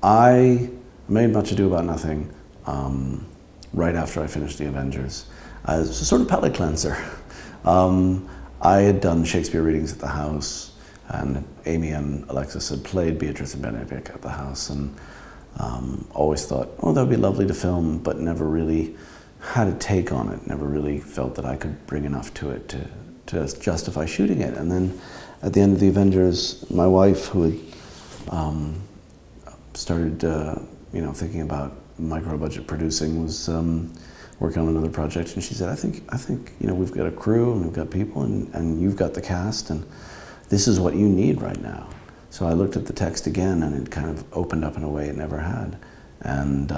I made Much Ado About Nothing right after I finished the Avengers as a sort of palate cleanser. I had done Shakespeare readings at the house, and Amy and Alexis had played Beatrice and Benedict at the house, and always thought, oh, that would be lovely to film, but never really had a take on it, never really felt that I could bring enough to it to justify shooting it. And then at the end of the Avengers, my wife, who had started thinking about micro-budget producing, was working on another project, and she said, I think we've got a crew and we've got people and you've got the cast, and this is what you need right now. So I looked at the text again, and it kind of opened up in a way it never had. And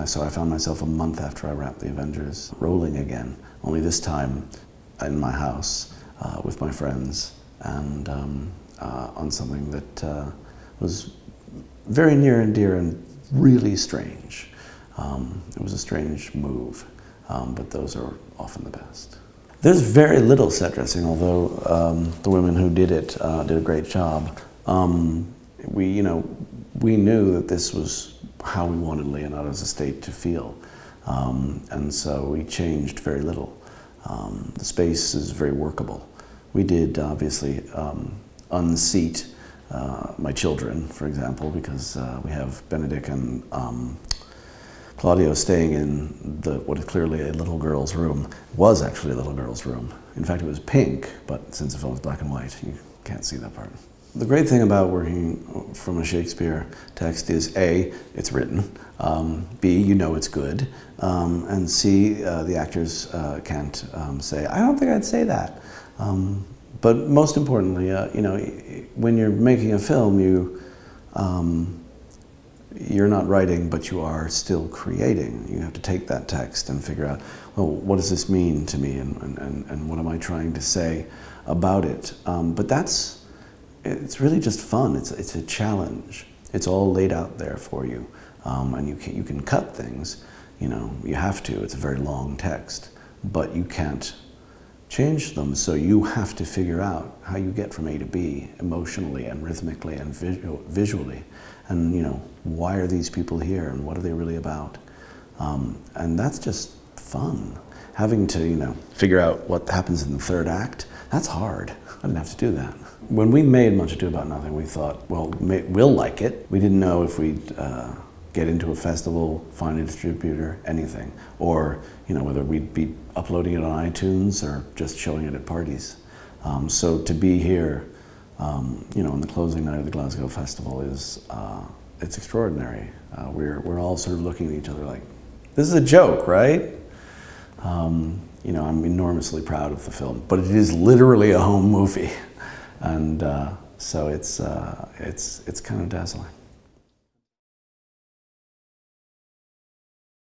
so I found myself a month after I wrapped the Avengers rolling again, only this time in my house with my friends, and on something that was very near and dear and really strange. It was a strange move, but those are often the best. There's very little set dressing, although the women who did it did a great job. We knew that this was how we wanted Leonardo's estate to feel, and so we changed very little. The space is very workable. We did obviously unseat my children, for example, because we have Benedict and Claudio staying in what is clearly a little girl's room. It was actually a little girl's room. In fact, it was pink, but since the film is black and white, you can't see that part. The great thing about working from a Shakespeare text is A, it's written, B, you know it's good, and C, the actors can't say, I don't think I'd say that. But most importantly, when you're making a film, you're not writing, but you are still creating. You have to take that text and figure out, well, what does this mean to me, and what am I trying to say about it? But it's really just fun. It's a challenge. It's all laid out there for you, and you can cut things. You have to. It's a very long text, but you can't change them. So you have to figure out how you get from A to B emotionally and rhythmically and visually, and why are these people here and what are they really about? And that's just fun. Having to figure out what happens in the third act, that's hard. I didn't have to do that. When we made Much Ado About Nothing, we thought, well, we'll like it. We didn't know if we'd get into a festival, find a distributor, anything, or whether we'd be uploading it on iTunes or just showing it at parties. So to be here, on the closing night of the Glasgow Festival it's extraordinary. We're all sort of looking at each other like, this is a joke, right? I'm enormously proud of the film, but it is literally a home movie, and so it's kind of dazzling.